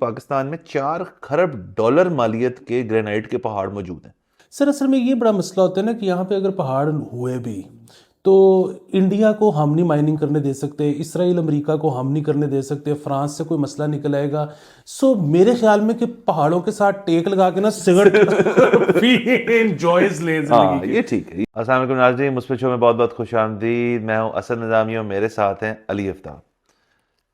पाकिस्तान में 4 खरब डॉलर मालियत के ग्रेनाइट के पहाड़ मौजूद हैं। सर असल में ये बड़ा मसला होता है ना कि यहाँ पे अगर पहाड़ हुए भी तो इंडिया को हम नहीं माइनिंग करने दे सकते, इसराइल अमेरिका को हम नहीं करने दे सकते, फ्रांस से कोई मसला निकल आएगा। सो मेरे ख्याल में कि पहाड़ों के साथ टेक लगा के ना सिगरेट पी एंजॉयज ले हाँ, जिंदगी ये ठीक है। अस्सलाम वालेकुम नाज़रीन, मुस्फिद शो में बहुत बहुत खुश आमदीद। मैं हूँ असद निज़ामी और मेरे साथ हैं अली आफ्ताब।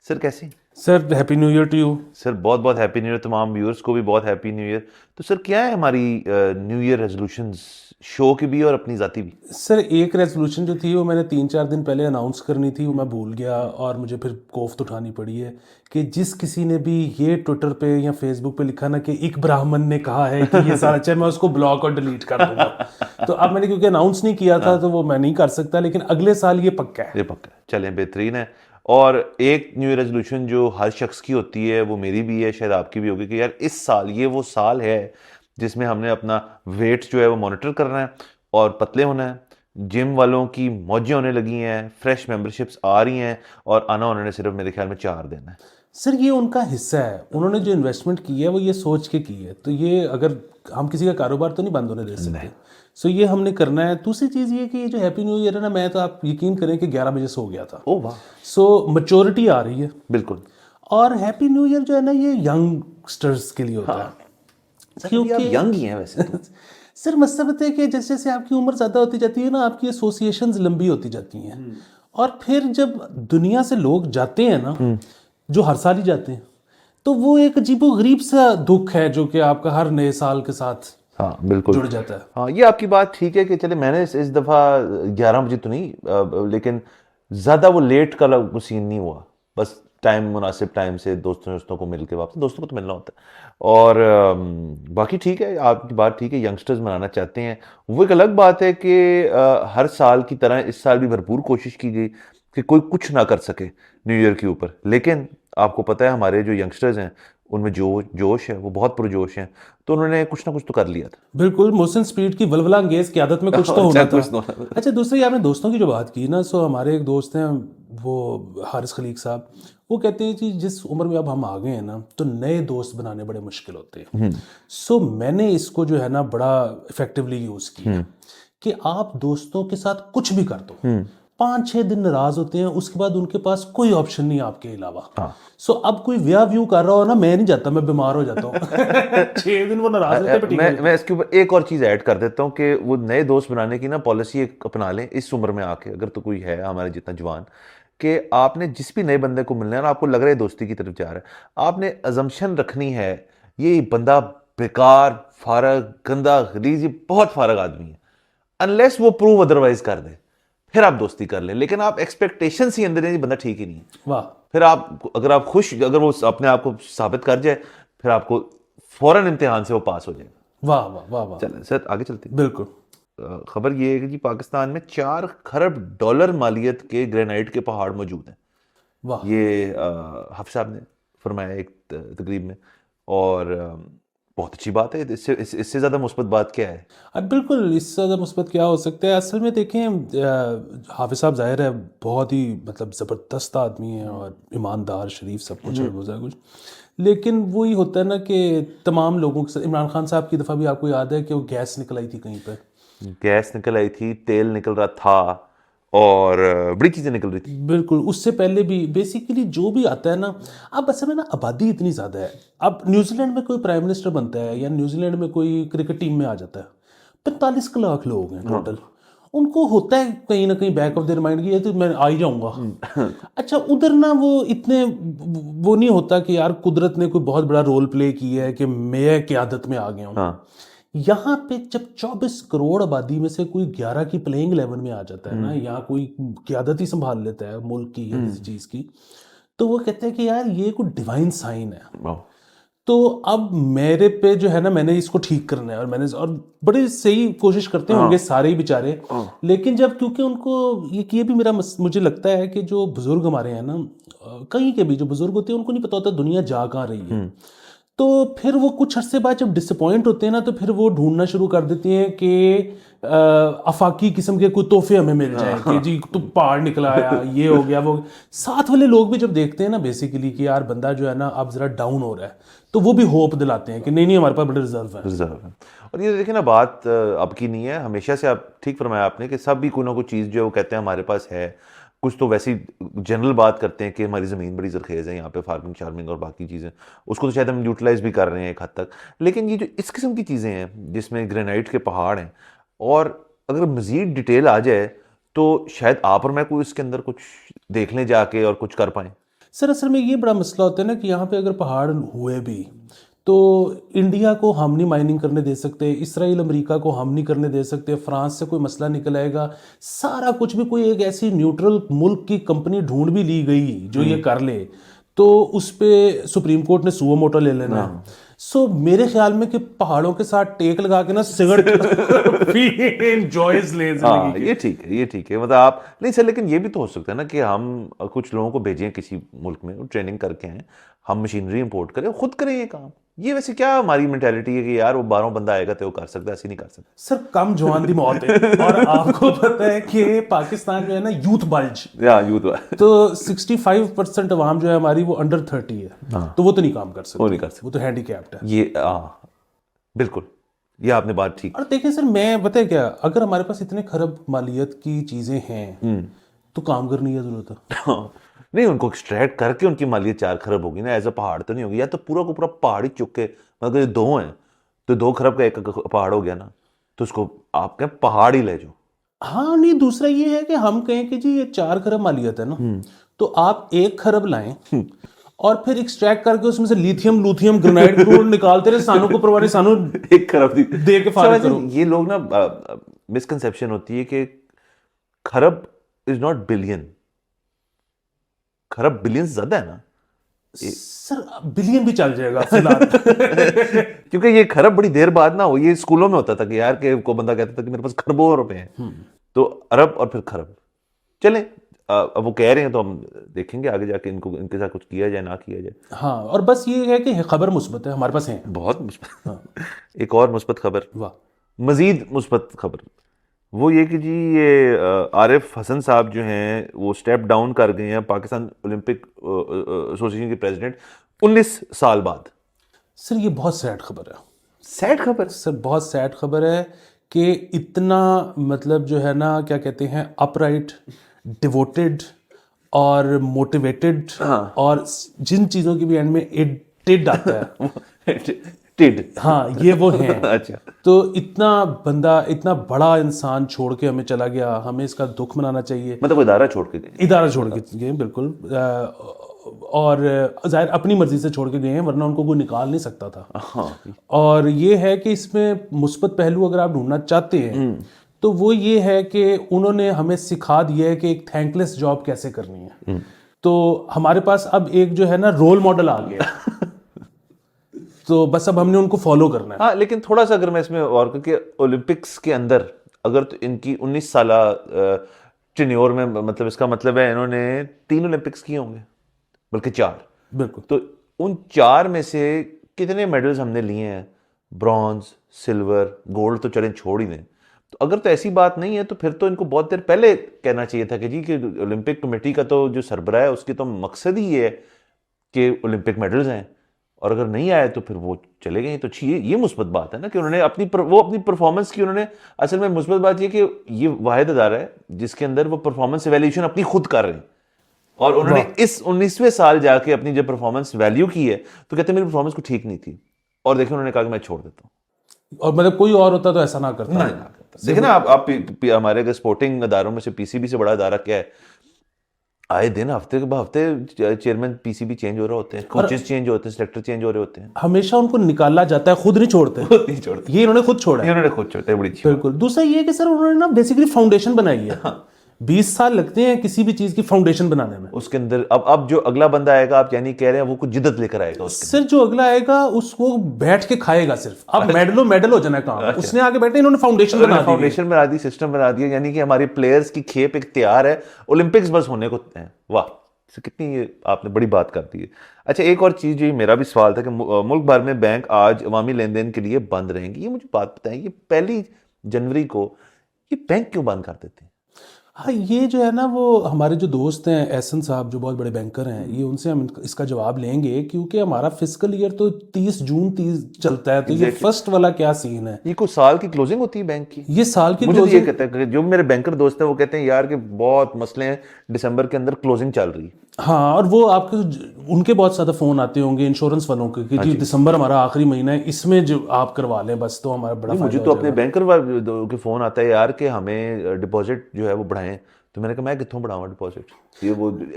सर कैसी? Sir happy new year to you. Sir बहुत बहुत हैप्पी न्यू ईयर। तमाम व्यूअर्स को भी बहुत हैप्पी न्यू ईयर। तो सर क्या है हमारी न्यू ईयर रेजोल्यूशंस, शो की भी और अपनी ज़ाती भी? सर एक रेजोल्यूशन जो थी वो मैंने 3-4 दिन पहले अनाउंस करनी थी, वो मैं भूल गया और मुझे फिर कोफ्त उठानी पड़ी है कि जिस किसी ने भी ये ट्विटर पे या फेसबुक पे लिखा ना कि एक ब्राह्मण ने कहा है कि ये सारा, चाहे मैं उसको ब्लॉक और डिलीट कर दूंगा। तो अब मैंने क्योंकि अनाउंस नहीं किया था तो वो मैं नहीं कर सकता, लेकिन अगले साल ये पक्का है। ये पक्का है। चलें, बेहतरीन है। और एक न्यू ईयर रेजोल्यूशन जो हर शख्स की होती है, वो मेरी भी है, शायद आपकी भी होगी, कि यार इस साल ये वो साल है जिसमें हमने अपना वेट जो है वो मॉनिटर करना है और पतले होना है। जिम वालों की मौजें होने लगी हैं, फ्रेश मेंबरशिप्स आ रही हैं और आना उन्होंने सिर्फ मेरे ख्याल में 4 दिन है। सर ये उनका हिस्सा है, उन्होंने जो इन्वेस्टमेंट की है वो ये सोच के की है, तो ये अगर हम किसी का कारोबार तो नहीं बंद होने दे सकते। सो ये हमने करना है। दूसरी चीज़ ये कि ये जो हैप्पी न्यू ईयर है ना, मैं तो आप यकीन करें कि 11 बजे सो गया था। ओ वाह। सो मैच्योरिटी आ रही है। बिल्कुल। और हैप्पी न्यू ईयर जो है ना, ये यंगस्टर्स के लिए होता है। सर अभी आप क्योंकि यंग ही हैं वैसे तो। सर मसला पता है कि जैसे जैसे आपकी उम्र ज़्यादा होती जाती है ना, आपकी एसोसिएशंस लंबी होती जाती हैं। और फिर जब दुनिया से लोग जाते हैं ना, जो हर साल ही जाते हैं, तो वो एक अजीबो गरीब सा दुख है जो कि आपका हर नए साल के साथ हाँ बिल्कुल। जुड़ जाता है। हाँ, ये आपकी बात ठीक है कि चले मैंने इस दफ़ा 11 बजे तो नहीं, लेकिन ज़्यादा वो लेट का सीन नहीं हुआ। बस टाइम, मुनासिब टाइम से दोस्तों को मिल के वापस, दोस्तों को तो मिलना होता है। और बाकी ठीक है, आपकी बात ठीक है, यंगस्टर्स मनाना चाहते हैं। वो एक अलग बात है कि हर साल की तरह इस साल भी भरपूर कोशिश की गई कि कोई कुछ ना कर सके न्यू ईयर के ऊपर। लेकिन आपको पता है हमारे जो यंगस्टर्स हैं उनमें जोश है, वो बहुत पुरजोश हैं, तो उन्होंने कुछ ना कुछ तो कर लिया था। बिल्कुल, मोहसिन स्पीड की वलवला अंगेज क़यादत में कुछ तो होना था। कुछ तो होना था। अच्छा, दूसरी आपने दोस्तों की जो बात की ना, सो हमारे एक दोस्त हैं, वो हारिस खलीक साहब, वो कहते हैं कि जिस उम्र में अब हम आ गए हैं ना, तो नए दोस्त बनाने बड़े मुश्किल होते हैं। सो मैंने इसको जो है ना बड़ा इफेक्टिवली यूज़ किया कि आप दोस्तों के साथ कुछ भी कर दो, 5-6 दिन नाराज होते हैं, उसके बाद उनके पास कोई ऑप्शन नहीं है आपके अलावा। सो अब कोई व्या व्यू कर रहा हो ना, मैं नहीं जाता, मैं बीमार हो जाता हूँ। 6 दिन वो नाराज रहते हैं, पर ठीक है। मैं इसके ऊपर एक और चीज़ ऐड कर देता हूँ कि वो नए दोस्त बनाने की ना पॉलिसी एक अपना लें इस उम्र में आके, अगर तो कोई है हमारे जितना जवान, कि आपने जिस भी नए बंदे को मिलना है ना, आपको लग रहा है दोस्ती की तरफ जा रहा है, आपने अजम्पशन रखनी है ये बंदा बेकार, फारग, गंदा, गलीज, ये बहुत फारग आदमी है। अनलेस वो प्रूव अदरवाइज कर दे, फिर आप दोस्ती कर लें। लेकिन आप एक्सपेक्टेशन ही अंदर है, बंदा ठीक ही नहीं है, वाह फिर आप, अगर आप खुश, अगर वो अपने आप को साबित कर जाए, फिर आपको फौरन इम्तिहान से वो पास हो जाएगा। वाह वाह वाह वाह। चलें सर, आगे चलते हैं। बिल्कुल। खबर ये है कि जी पाकिस्तान में 4 खरब डॉलर मालियत के ग्रेनाइट के पहाड़ मौजूद हैं। वाह। ये हफ्स साहब ने फरमाया एक तकरीब में। और बहुत अच्छी बात है। इससे ज़्यादा मुस्बत बात क्या है? अब बिल्कुल, इससे ज़्यादा मुस्बत क्या हो सकता है? असल में देखें, हाफिज़ साहब ज़ाहिर है बहुत ही मतलब ज़बरदस्त आदमी है और ईमानदार, शरीफ, सब कुछ है, वो कुछ। लेकिन वही होता है ना कि तमाम लोगों के साथ, इमरान खान साहब की दफ़ा भी आपको याद है कि वो गैस निकल आई थी कहीं पर। गैस निकल आई थी, तेल निकल रहा था और बड़ी चीज़ें निकल रही थी। बिल्कुल, उससे पहले भी बेसिकली जो भी आता है ना, अब असल में ना आबादी इतनी ज़्यादा है। अब न्यूजीलैंड में कोई प्राइम मिनिस्टर बनता है या न्यूजीलैंड में कोई क्रिकेट टीम में आ जाता है, 45 लाख लोग हैं टोटल। उनको होता है कहीं ना कहीं बैक ऑफ देयर माइंड कि ये तो मैं आ ही जाऊंगा। अच्छा, उधर ना वो इतने वो नहीं होता कि यार कुदरत ने कोई बहुत बड़ा रोल प्ले किया है कि मैं क़यादत में आ गया हूँ। हाँ। यहाँ पे जब 24 करोड़ आबादी में से कोई 11 की प्लेइंग 11 में आ जाता है ना, या कोई क़यादत ही संभाल लेता है मुल्क की या किसी चीज़ की, तो वो कहते हैं कि यार ये कोई डिवाइन साइन है। वाह। तो अब मेरे पे जो है ना, मैंने इसको ठीक करना है, और मैंने, और बड़े सही कोशिश करते होंगे सारे ही बेचारे। लेकिन जब, क्योंकि उनको ये भी मेरा मुझे लगता है कि जो बुजुर्ग हमारे हैं ना, कहीं के भी जो बुजुर्ग होते हैं, उनको नहीं पता होता दुनिया जा कहाँ रही है। तो फिर वो कुछ अरसे बाद जब डिसअपॉइंट होते हैं ना, तो फिर वो ढूंढना शुरू कर देती हैं कि अफाकी किस्म के कोई तोहफे हमें मिल जाए कि जी तू पहाड़ निकला आया, ये हो गया वो। साथ वाले लोग भी जब देखते हैं ना बेसिकली कि यार बंदा जो है ना अब जरा डाउन हो रहा है, तो वो भी होप दिलाते हैं कि नहीं नहीं हमारे पास बड़े रिजर्व है। रिजर्व है। और ये देखिए ना, बात अब की नहीं है, हमेशा से आप ठीक फरमाया आपने कि सब भी कोई ना कोई चीज़ जो है वो कहते हैं हमारे पास है। कुछ तो वैसी जनरल बात करते हैं कि हमारी ज़मीन बड़ी ज़रखेज़ है, यहाँ पे फार्मिंग शार्मिंग और बाकी चीज़ें, उसको तो शायद हम यूटिलाइज भी कर रहे हैं एक हद तक। लेकिन ये जो इस किस्म की चीज़ें हैं जिसमें ग्रेनाइट के पहाड़ हैं, और अगर मज़ीद डिटेल आ जाए तो शायद आप और मैं कोई इसके अंदर कुछ देख लें जाके और कुछ कर पाएँ। सर असल में ये बड़ा मसला होता है ना कि यहाँ पे अगर पहाड़ हुए भी तो इंडिया को हम नहीं माइनिंग करने दे सकते, इसराइल अमेरिका को हम नहीं करने दे सकते, फ्रांस से कोई मसला निकल आएगा, सारा कुछ भी कोई एक ऐसी न्यूट्रल मुल्क की कंपनी ढूंढ भी ली गई जो ये कर ले, तो उस पे सुप्रीम कोर्ट ने सुओ मोटो ले लेना है। सो मेरे ख्याल में कि पहाड़ों के साथ टेक लगा के ना सिगरेट एंजॉयज ले हाँ, जिंदगी ये ठीक है, ये ठीक है। मतलब आप नहीं सर, लेकिन ये भी तो हो सकता है ना कि हम कुछ लोगों को भेजें किसी मुल्क में, वो ट्रेनिंग करके आए, हम मशीनरी इंपोर्ट करें, खुद करें ये काम। ये वैसे क्या हमारी मेंटालिटी है कि यार वो 12 बंदा आएगा तो वो कर सकता है, ऐसे नहीं कर सकता। सर कम जवान दी मौत है। और आपको पता है कि पाकिस्तान में है ना यूथ बल्ज, या यूं तो है। तो 65% अवाम जो है हमारी वो अंडर 30 है, तो वो तो नहीं काम कर सकते, वो नहीं कर सकते। वो तो हैंडीकैप्ड है। ये बिल्कुल, ये आपने बात ठीक। और देखिए सर मैं पता है क्या, अगर हमारे पास इतने खरब मालियत की चीजें हैं तो काम करने की जरूरत है। नहीं, उनको एक्सट्रैक्ट करके उनकी मालियत 4 खरब होगी ना, एज अ पहाड़ तो नहीं होगी। या तो पूरा को पूरा पहाड़ ही चुक के, मतलब ये 2 हैं तो 2 खरब का एक पहाड़ हो गया ना, तो उसको आप कहें पहाड़ ही ले जाओ। हाँ नहीं, दूसरा ये है कि हम कहें कि जी ये 4 खरब मालियत है ना, तो आप 1 खरब लाएं और फिर एक्सट्रैक्ट करके उसमें से लिथियम लूथियम ग्रेनाइट क्रूड निकालते रहे, सानू को परवाने सानू 1 खरब दे के फारिग करो। ये लोग ना, मिसकंसेप्शन होती है कि खरब इज नॉट बिलियन, खरब बिलियन ज्यादा है ना। सर बिलियन भी चल जाएगा फिलहाल। क्योंकि ये खरब बड़ी देर बाद ना हो, ये स्कूलों में होता था कि यार के को बंदा कहता था कि मेरे पास खरबों रुपए हैं, तो अरब और फिर खरब। चलें, अब वो कह रहे हैं तो हम देखेंगे आगे जाके इनको, इनके साथ कुछ किया जाए ना किया जाए। हाँ, और बस ये है कि खबर मुस्बत है, हमारे पास है बहुत मुस्बत। एक और मुस्बत खबर, वाह, मजीद मुस्बत खबर, वो ये कि जी ये आरिफ हसन साहब जो हैं वो स्टेप डाउन कर गए हैं, पाकिस्तान ओलंपिक एसोसिएशन के प्रेसिडेंट 19 साल बाद। सर ये बहुत सैड खबर है। सैड खबर सर बहुत सैड खबर है कि इतना मतलब जो है ना क्या कहते हैं अपराइट, डिवोटेड और मोटिवेटेड, और जिन चीज़ों की भी एंड में टिड आता है टिड, हाँ ये वो हैं। अच्छा, तो इतना बंदा, इतना बड़ा इंसान छोड़ के हमें चला गया, हमें इसका दुख मनाना चाहिए। मतलब वो इदारा छोड़ के गए, इदारा छोड़ के गए बिल्कुल, और जाहिर अपनी मर्जी से छोड़ के गए हैं, वरना उनको कोई निकाल नहीं सकता था। हाँ। और ये है कि इसमें मुस्बत पहलू अगर आप ढूंढना चाहते हैं तो वो ये है कि उन्होंने हमें सिखा दिया है कि एक थैंकलेस जॉब कैसे करनी है। तो हमारे पास अब एक जो है ना रोल मॉडल आ गया, तो बस अब हमने उनको फॉलो करना है। हाँ, लेकिन थोड़ा सा अगर मैं इसमें और, क्योंकि ओलंपिक्स के अंदर अगर तो इनकी 19 साल टेन्योर में, मतलब इसका मतलब है इन्होंने 3 ओलंपिक्स किए होंगे, बल्कि 4। बिल्कुल। तो उन 4 में से कितने मेडल्स हमने लिए हैं? ब्रॉन्ज, सिल्वर, गोल्ड तो चलें छोड़ ही दें। तो अगर तो ऐसी बात नहीं है तो फिर तो इनको बहुत देर पहले कहना चाहिए था कि जी कि ओलंपिक कमेटी का तो जो सरबराह है उसकी तो मकसद ही ये है कि ओलंपिक मेडल्स हैं, और अगर नहीं आए तो फिर वो चले गए। तो ये मुस्बत बात है ना कि उन्होंने अपनी परफॉर्मेंस की, उन्होंने असल में मुस्बत बात ये कि ये वाहिद अदारा है जिसके अंदर वो परफॉर्मेंस एवेल्यूशन अपनी खुद कर रहे हैं, और उन्होंने इस 19वें साल जाके अपनी जब परफॉर्मेंस वैल्यू की है तो कहते हैं मेरी परफॉर्मेंस को ठीक नहीं थी, और देखिए उन्होंने कहा कि मैं छोड़ देता हूँ। और मतलब कोई और होता तो ऐसा ना करता। देखिए ना, आप हमारे अगर स्पोर्टिंग अदारों में से पीसीबी से बड़ा अदारा क्या है, आए दिन हफ्ते के हफ्ते चेयरमैन पीसीबी चेंज हो रहे होते हैं, कोचेस चेंज होते हैं, सेलेक्टर चेंज हो रहे होते हैं, हमेशा उनको निकाला जाता है, खुद नहीं छोड़ते। नहीं छोड़ते, ये इन्होंने खुद छोड़ा है। इन्होंने खुद छोड़ते, बड़ी अच्छी। बिल्कुल। दूसरा ये है कि सर उन्होंने ना बेसिकली फाउंडेशन बनाई है। 20 साल लगते हैं किसी भी चीज की फाउंडेशन बनाने में। उसके अंदर अब जो अगला बंदा आएगा, आप यानी कह रहे हैं वो कुछ जिद्दत लेकर आएगा उसके सर जो अगला आएगा उसको बैठ के खाएगा सिर्फ। अब मेडल हो जाना काम, उसने आगे बैठे, इन्होंने फाउंडेशन बना दी, फाउंडेशन बना दी, सिस्टम बना दिया, यानी कि हमारी प्लेयर्स की खेप एक तैयार है, ओलंपिक्स बस होने को है। वाह, So, कितनी ये आपने बड़ी बात कर दी है। अच्छा, एक और चीज़ जो मेरा भी सवाल था कि मुल्क भर में बैंक आज अवामी लेन देन के लिए बंद रहेंगे, ये मुझे बात बताएं, ये 1 जनवरी को ये बैंक क्यों बंद कर देते हैं? हाँ, ये जो है ना, वो हमारे जो दोस्त हैं एहसन साहब जो बहुत बड़े बैंकर हैं, ये उनसे हम इसका जवाब लेंगे, क्योंकि हमारा फिस्कल ईयर तो 30 जून 30 चलता है, तो ये फर्स्ट वाला क्या सीन है। ये कोई साल की क्लोजिंग होती है बैंक की? ये साल की मुझे तो ये क्लोजिंग। कहते हैं कि जो मेरे बैंकर दोस्त हैं वो कहते हैं यार कि बहुत मसले हैं, दिसंबर के अंदर क्लोजिंग चल रही है। हाँ, और वो आपके उनके बहुत ज़्यादा फ़ोन आते होंगे इंश्योरेंस वालों के कि जी दिसंबर हमारा आखिरी महीना है, इसमें जो आप करवा लें बस, तो हमारा बड़ा मुझे फायदा तो हो अपने जाएगा। बैंकर के फोन आता है यार कि हमें डिपॉजिट जो है वो बढ़ाएं। तो मैंने कहा मैं कितों बढ़ाऊं डिपॉजिट?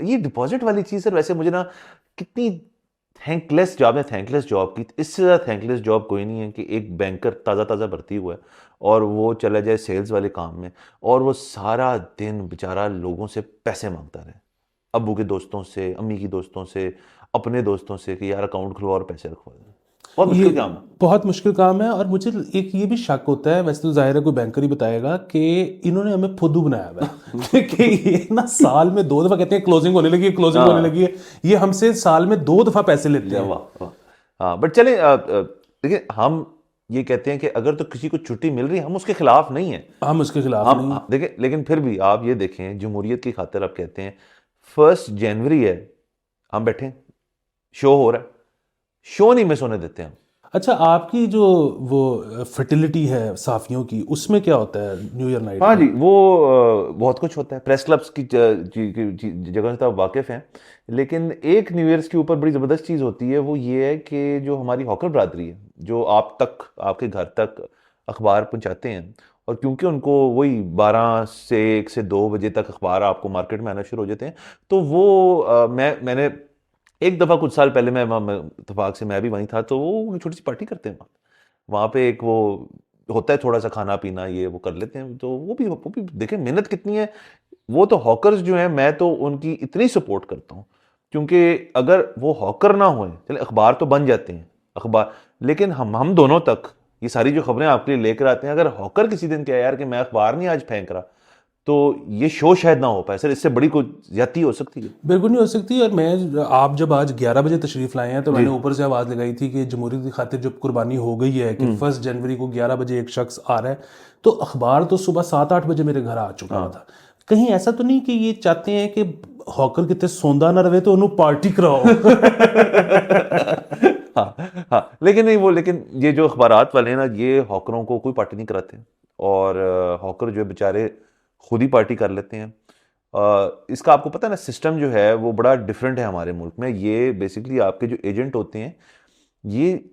ये डिपॉजिट वाली चीज़ सर, वैसे मुझे ना कितनी थैंकलेस जॉब है, थैंकलेस जॉब की इससे ज़्यादा थैंकलेस जॉब कोई नहीं है कि एक बैंकर ताज़ा ताज़ा भर्ती हुआ है और वो चला जाए सेल्स वाले काम में और वो सारा दिन बेचारा लोगों से पैसे मांगता रहे, अब्बू के दोस्तों से, अम्मी की दोस्तों से, अपने दोस्तों से कि यार अकाउंट खुलवाओ और पैसे रखवा दो। बहुत ये मुश्किल काम है। बहुत मुश्किल काम है, और मुझे एक ये भी शक होता है, वैसे तो जाहिर है कोई बैंकर ही बताएगा, कि इन्होंने हमें फुद्दू बनाया हुआ है कि ये ना साल में 2 दफा कहते हैं क्लोजिंग होने लगी है, क्लोजिंग होने लगी है, ये हमसे साल में 2 दफा पैसे लेते हैं। वाह वाह। हाँ, बट चले देखिए, हम ये कहते हैं कि अगर तो किसी को छुट्टी मिल रही है हम उसके खिलाफ नहीं है। हम उसके खिलाफ नहीं। हम देखिए, लेकिन फिर भी आप ये देखें, जमहूरियत की खातिर आप कहते हैं 1 जनवरी है, हम बैठे, शो हो रहा है, शो नहीं मिस होने देते हम। अच्छा, आपकी जो वो फर्टिलिटी है साफियों की, उसमें क्या होता है न्यू ईयर नाइट हाँ में? जी, वो बहुत कुछ होता है। प्रेस क्लब्स की जगह से तो आप वाकिफ हैं, लेकिन एक न्यू ईयर्स के ऊपर बड़ी ज़बरदस्त चीज़ होती है, वो ये है कि जो हमारी हॉकर बरादरी है, जो आप तक, आपके घर तक अखबार पहुंचाते हैं, और क्योंकि उनको वही 12 से 1 से 2 बजे तक अखबार आपको मार्केट में आना शुरू हो जाते हैं, तो वो मैंने एक दफ़ा कुछ साल पहले मैं इत्तेफाक से मैं भी वहीं था, तो वो छोटी सी पार्टी करते हैं वहाँ पे, एक वो होता है थोड़ा सा खाना पीना, ये वो कर लेते हैं, तो वो भी देखें मेहनत कितनी है। वो तो हॉकर्स जो हैं, मैं तो उनकी इतनी सपोर्ट करता हूँ, क्योंकि अगर वो हॉकर ना होए, चले अखबार तो बन जाते हैं अखबार, लेकिन हम दोनों तक ये सारी जो खबरें आपके लिए लेकर आते हैं, अगर हॉकर किसी दिन कहे यार कि मैं अखबार नहीं आज फेंक रहा, तो ये शो शायद ना हो पाए सर, इससे बड़ी कोई ज्यादती हो सकती है। बिल्कुल नहीं हो सकती। और मैं, आप जब आज 11 बजे तशरीफ लाए हैं, तो मैंने ऊपर से आवाज़ लगाई थी कि जमहूरियत की खातिर जब कुर्बानी हो गई है कि 1 जनवरी को 11 बजे एक शख्स आ रहा है, तो अखबार तो सुबह 7-8 बजे मेरे घर आ चुका था। कहीं ऐसा तो नहीं कि ये चाहते हैं कि हॉकर कितने सौंदा ना रहे तो उन्होंने पार्टी कराओ? हाँ हाँ, लेकिन नहीं वो, लेकिन ये जो अखबारात वाले हैं ना, ये हॉकरों को कोई पार्टी नहीं कराते, और हॉकर जो है बेचारे खुद ही पार्टी कर लेते हैं। इसका आपको पता है ना, सिस्टम जो है वो बड़ा डिफरेंट है हमारे मुल्क में। ये बेसिकली आपके जो एजेंट होते हैं, ये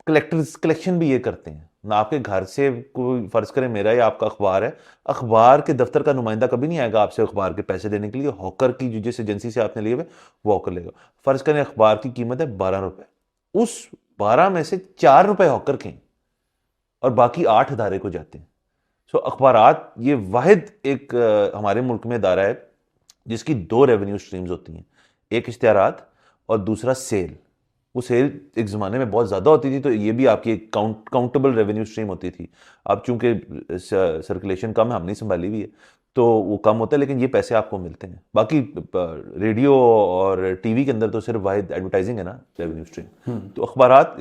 कलेक्शन भी ये करते हैं ना। आपके घर से कोई, फर्ज करें मेरा या आपका अखबार है, अखबार के दफ्तर का नुमाइंदा कभी नहीं आएगा आपसे अखबार के पैसे देने के लिए। हॉकर की जो जिस एजेंसी से आपने लिए हुए वो हॉकर लेगा। फर्ज करें अखबार की कीमत है 12 रुपए, उस 12 में से 4 रुपए हॉकर के हैं और बाकी 8 इदारे को जाते हैं। सो अखबारात ये वाहिद एक हमारे मुल्क में इदारा है जिसकी 2 रेवेन्यू स्ट्रीम्स होती हैं, एक इश्तिहारात और दूसरा सेल। वो सेल एक ज़माने में बहुत ज़्यादा होती थी, तो ये भी आपकी एक काउंटेबल रेवेन्यू स्ट्रीम होती थी। अब चूंकि सर्कुलेशन कम है, हम नहीं संभाली हुई है, तो वो कम होता है, लेकिन ये पैसे आपको मिलते हैं। बाकी रेडियो और टीवी के अंदर तो सिर्फ वाहिद एडवर्टाइजिंग है ना रेवेन्यू स्ट्रीम। तो अखबारात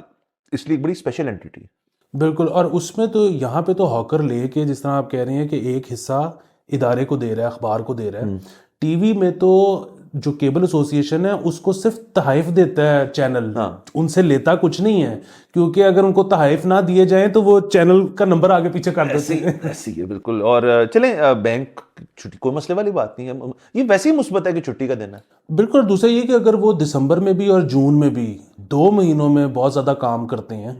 इसलिए एक बड़ी स्पेशल एंटिटी है। बिल्कुल। और उसमें तो यहाँ पे तो हॉकर लेके, जिस तरह आप कह रहे हैं कि एक हिस्सा इदारे को दे रहा है, अखबार को दे रहा है, टीवी में तो जो केबल एसोसिएशन है उसको सिर्फ तहाइफ देता है चैनल, उनसे लेता कुछ नहीं है, क्योंकि अगर उनको तहाइफ ना दिए जाए तो वो चैनल का नंबर आगे पीछे कर देते हैं। ऐसी है बिल्कुल। और चलें, बैंक छुट्टी कोई मसले वाली बात नहीं है, ये वैसे ही मुस्बत है कि छुट्टी का दिन है। बिल्कुल। दूसरा ये कि अगर वो दिसंबर में भी और जून में भी 2 महीनों में बहुत ज़्यादा काम करते हैं,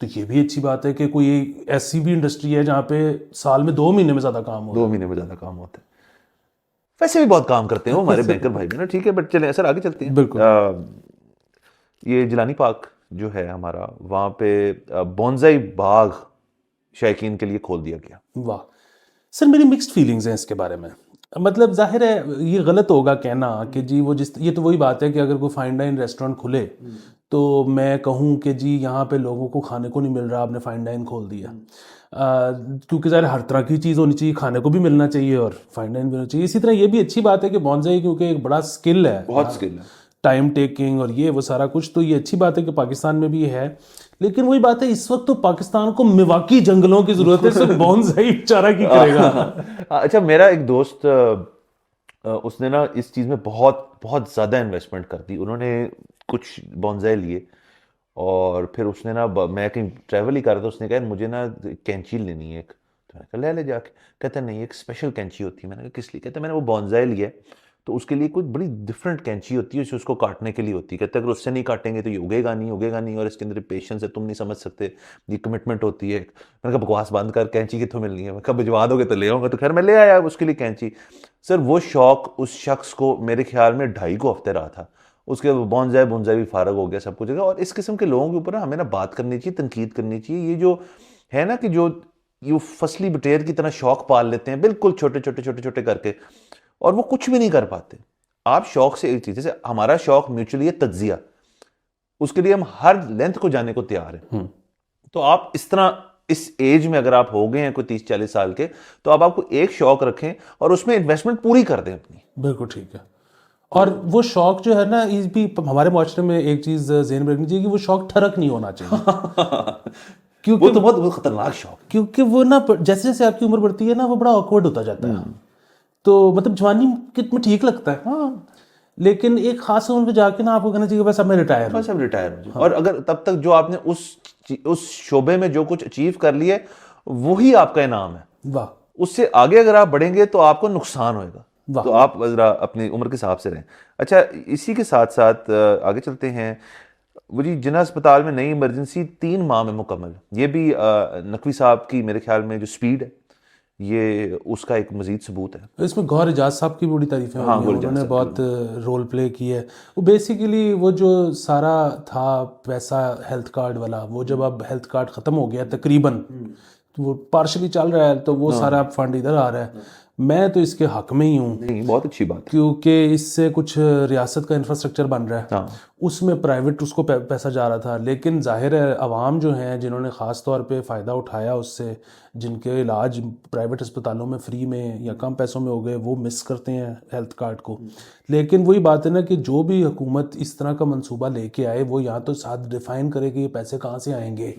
तो ये भी अच्छी बात है कि कोई ऐसी भी इंडस्ट्री है जहाँ पे साल में 2 महीने में ज़्यादा काम हो। 2 महीने में ज़्यादा काम होता है। वैसे भी बहुत काम करते हैं वो हमारे बैंकर भाई भी ना, ठीक है, बट चलें सर आगे चलते हैं। बिल्कुल। ये जिलानी पार्क जो है हमारा, वहाँ पे बोनसाई बाग शायकीन के लिए खोल दिया गया। वाह सर, मेरी मिक्स्ड फीलिंग्स हैं इसके बारे में। मतलब जाहिर है ये गलत होगा कहना कि जी वो जिस, ये तो वही बात है कि अगर कोई फाइन डाइन रेस्टोरेंट खुले तो मैं कहूँ कि जी यहाँ पे लोगों को खाने को नहीं मिल रहा, आपने फाइन डाइन खोल दिया। क्योंकि ज़ाहिर हर तरह की चीज़ होनी चाहिए, खाने को भी मिलना चाहिए और फाइन डाइन भी होना चाहिए। इसी तरह ये भी अच्छी बात है कि बॉन्साई क्योंकि एक बड़ा स्किल है, बहुत स्किल है। टाइम टेकिंग और ये वो सारा कुछ, तो ये अच्छी बात है कि पाकिस्तान में भी ये है। लेकिन वही बात है, इस वक्त तो पाकिस्तान को मिवाकी जंगलों की जरूरत है, सिर्फ बॉन्साई बेचारा की करेगा। अच्छा, मेरा एक दोस्त उसने ना इस चीज़ में बहुत बहुत ज़्यादा इन्वेस्टमेंट कर दी। उन्होंने कुछ बॉन्साई लिए और फिर उसने ना मैं कहीं ट्रैवल ही कर रहा था, उसने कहा मुझे ना कैंची लेनी है एक। तो मैंने कहा ले ले जाके। कहता नहीं एक स्पेशल कैंची होती है। मैंने कहा किस लिए? कहता मैंने वो बॉन्साई लिया है तो उसके लिए कोई बड़ी डिफरेंट कैंची होती है जो उसको काटने के लिए होती है। कहते अगर उससे नहीं काटेंगे तो ये उगेगा नहीं, उगेगा नहीं, और इसके अंदर पेशेंस है, तुम नहीं समझ सकते, ये कमिटमेंट होती है। मैंने कहा बकवास बंद कर, कैंची कितों मिलनी है? मैं कहा भिजवा दोगे तो ले आऊँगा। तो खैर मैं ले आया उसके लिए कैंची। सर वो शौक उस शख्स को मेरे ख्याल में 2.5 हफ्ते रहा था। उसके बॉन्साई बॉन्साई भी फारग हो गया, सब कुछ। और इस किस्म के लोगों के ऊपर ना हमें ना बात करनी चाहिए, तनकीद करनी चाहिए। ये जो है ना कि जो यू फसली बटेर की तरह शौक पाल लेते हैं बिल्कुल छोटे छोटे छोटे छोटे करके, और वो कुछ भी नहीं कर पाते। आप शौक से एक चीज, जैसे हमारा शौक म्यूचुअली है तज्जिया, उसके लिए हम हर लेंथ को जाने को तैयार हैं। तो आप इस तरह इस एज में अगर आप हो गए हैं कोई 30-40 साल के, तो आप आपको एक शौक रखें और उसमें इन्वेस्टमेंट पूरी कर दें अपनी। बिल्कुल ठीक है। और वो शौक जो है ना, इस भी हमारे माशरे में एक चीज़ ज़हन में रखनी चाहिए कि वो शौक ठरक नहीं होना चाहिए। क्योंकि वो तो बहुत बहुत खतरनाक शौक है। क्योंकि वो ना जैसे जैसे आपकी उम्र बढ़ती है ना, वो बड़ा ऑकवर्ड होता जाता है। तो मतलब जवानी में ठीक लगता है, हाँ, लेकिन एक खास उम्र पे जाके ना आपको कहना चाहिए बस अब मैं रिटायर हूँ। बस अब रिटायर हो जाए। और अगर तब तक जो आपने उस शोबे में जो कुछ अचीव कर लिया है, वही आपका इनाम है। वाह। उससे आगे अगर आप बढ़ेंगे तो आपको नुकसान होएगा। वाह। तो आप जरा अपनी उम्र के हिसाब से रहें। अच्छा, इसी के साथ साथ आगे चलते हैं। वो जी जिना अस्पताल में नई इमरजेंसी 3 माह में मुकम्मल। ये भी नकवी साहब की मेरे ख्याल में जो स्पीड है, ये उसका एक मजीद सबूत है। इसमें गौहर एजाज साहब की भी बड़ी तारीफें हो हाँ, रही हैं, गौहर एजाज उन्होंने साहब बहुत रोल प्ले की है। वो बेसिकली वो जो सारा था पैसा हेल्थ कार्ड वाला, वो जब अब हेल्थ कार्ड ख़त्म हो गया तकरीबन, तो वो पार्शली चल रहा है, तो वो सारा फंड इधर आ रहा है। मैं तो इसके हक में ही हूँ, नहीं बहुत अच्छी बात है। क्योंकि इससे कुछ रियासत का इंफ्रास्ट्रक्चर बन रहा है। हाँ। उसमें प्राइवेट उसको पैसा जा रहा था, लेकिन जाहिर है आवाम जो हैं जिन्होंने ख़ास तौर पे फ़ायदा उठाया उससे, जिनके इलाज प्राइवेट अस्पतालों में फ्री में या कम पैसों में हो गए, वो मिस करते हैं हेल्थ कार्ड को। लेकिन वही बात है ना कि जो भी हुकूमत इस तरह का मंसूबा लेके आए, वो यहाँ तो साथ डिफाइन करे कि ये पैसे कहाँ से आएंगे।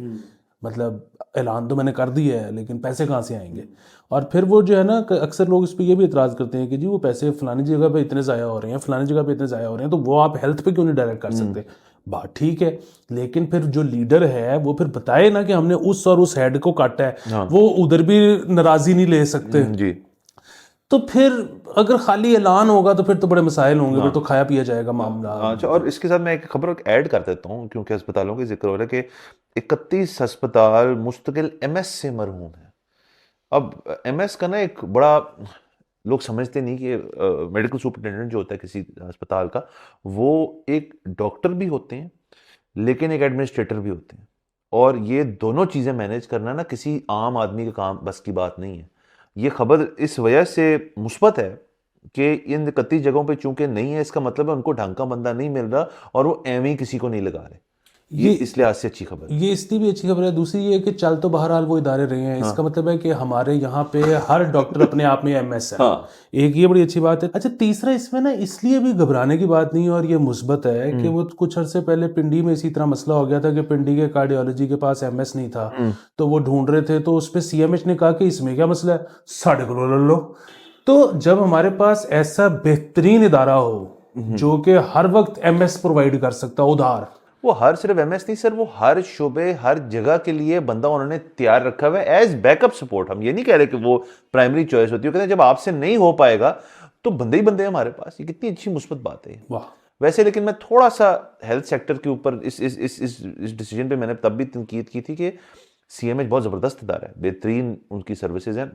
मतलब ऐलान तो मैंने कर दिया है, लेकिन पैसे कहाँ से आएंगे? और फिर वो जो है ना, अक्सर लोग इस पर ये भी इतराज़ करते हैं कि जी वो पैसे फलानी जगह पे इतने ज़ाया हो रहे हैं, फलानी जगह पे इतने ज़ाया हो रहे हैं, तो वो आप हेल्थ पे क्यों नहीं डायरेक्ट कर सकते? बात ठीक है, लेकिन फिर जो लीडर है वो फिर बताए ना कि हमने उस और उस हेड को काटा है, वो उधर भी नाराज़ी नहीं ले सकते। जी। तो फिर अगर खाली ऐलान होगा तो फिर तो बड़े मसाइल होंगे, फिर तो खाया पिया जाएगा मामला। अच्छा, और इसके साथ मैं एक खबर ऐड कर देता हूँ, क्योंकि अस्पतालों के जिक्र हो रहा है कि 31 अस्पताल मुस्तकिल एमएस से मरहूम है। अब एमएस का ना एक बड़ा, लोग समझते नहीं कि मेडिकल सुपरिटेंडेंट जो होता है किसी अस्पताल का, वो एक डॉक्टर भी होते हैं लेकिन एक एडमिनिस्ट्रेटर भी होते हैं। और ये दोनों चीज़ें मैनेज करना ना किसी आम आदमी के काम बस की बात नहीं है। ये खबर इस वजह से मुस्बत है कि इन 31 जगहों पे चूंकि नहीं है, इसका मतलब है उनको ढंग का बंदा नहीं मिल रहा और वो एवं ही किसी को नहीं लगा रहे। ये इस लिहाज से अच्छी खबर है। ये इसलिए भी अच्छी खबर है। दूसरी ये कि चल तो बहरहाल वो इदारे रहे हैं, इसका मतलब है कि हमारे यहाँ पे हर डॉक्टर अपने आप में एमएस है। एक ये बड़ी अच्छी बात है। अच्छा, तीसरा इसमें ना इसलिए भी घबराने की बात नहीं है और ये मुस्बत है कि वो कुछ अर्से पहले पिंडी में इसी तरह मसला हो गया था कि पिंडी के कार्डियोलॉजी के पास एमएस नहीं था, तो वो ढूंढ रहे थे, तो उस पर सीएमएच ने कहा कि इसमें क्या मसला है, साढ़े को ले लो। तो जब हमारे पास ऐसा बेहतरीन इदारा हो जो कि हर वक्त एमएस प्रोवाइड कर सकता उधार, वो हर सिर्फ एमएस नहीं सर, वो हर शोबे हर जगह के लिए बंदा उन्होंने तैयार रखा हुआ है एज बैकअप सपोर्ट। हम ये नहीं कह रहे कि वो प्राइमरी चॉइस होती है, कहते हैं जब आपसे नहीं हो पाएगा तो बंदे ही बंदे हैं हमारे पास। ये कितनी अच्छी मुस्बत बात है। वाह। वैसे लेकिन मैं थोड़ा सा हेल्थ सेक्टर के ऊपर इस डिसीजन पे मैंने तब भी तनकीद की थी कि सीएमएच बहुत ज़बरदस्त इदारा है, बेहतरीन उनकी सर्विसेज हैं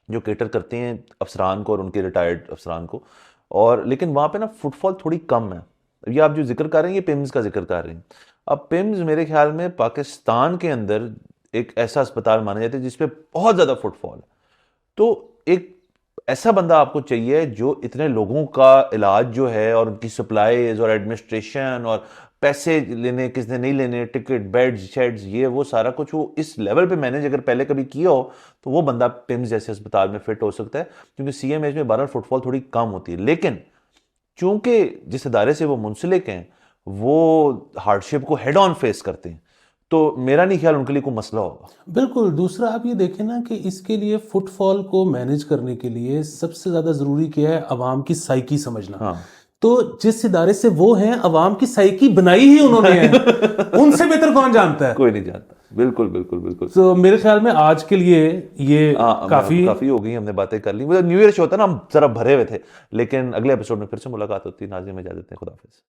जो केटर करते हैं अफसरान को और उनके रिटायर्ड अफसरान को, और लेकिन वहाँ पे ना फुटफॉल थोड़ी कम है। ये आप जो जिक्र कर रहे हैं, ये पिम्स का जिक्र कर रहे हैं। अब पिम्स मेरे ख्याल में पाकिस्तान के अंदर एक ऐसा अस्पताल माना जाता है जिसपे बहुत ज़्यादा फुटफॉल है। तो एक ऐसा बंदा आपको चाहिए जो इतने लोगों का इलाज जो है और उनकी सप्लाईज और एडमिनिस्ट्रेशन और पैसे लेने किसने नहीं लेने, टिकट, बेड्स, शेड्स, ये वो सारा कुछ वो इस लेवल पे मैनेज अगर पहले कभी किया हो तो वो बंदा पिम्स जैसे अस्पताल में फिट हो सकता है, क्योंकि सीएमएच में बारह फुटफॉल थोड़ी कम होती है। लेकिन चूंकि जिस इदारे से वो मुंसलिक हैं वो हार्डशिप को हेड ऑन फेस करते हैं, तो मेरा नहीं ख्याल उनके लिए कोई मसला होगा। बिल्कुल। दूसरा आप ये देखें ना कि इसके लिए फुटफॉल को मैनेज करने के लिए सबसे ज़्यादा ज़रूरी क्या है, अवाम की साइकी समझना। हाँ। तो जिस इदारे से वो हैं, अवाम की साइकी बनाई ही उन्होंने है। उनसे बेहतर कौन जानता है? कोई नहीं जानता। बिल्कुल बिल्कुल बिल्कुल। तो मेरे ख्याल में आज के लिए ये काफ़ी काफी हो गई, हमने बातें कर ली। न्यू ईयर शो होता है ना, हम जरा भरे हुए थे, लेकिन अगले एपिसोड में फिर से मुलाकात होती है। नाज़िम, इजाजत दें, खुदा हाफिज़।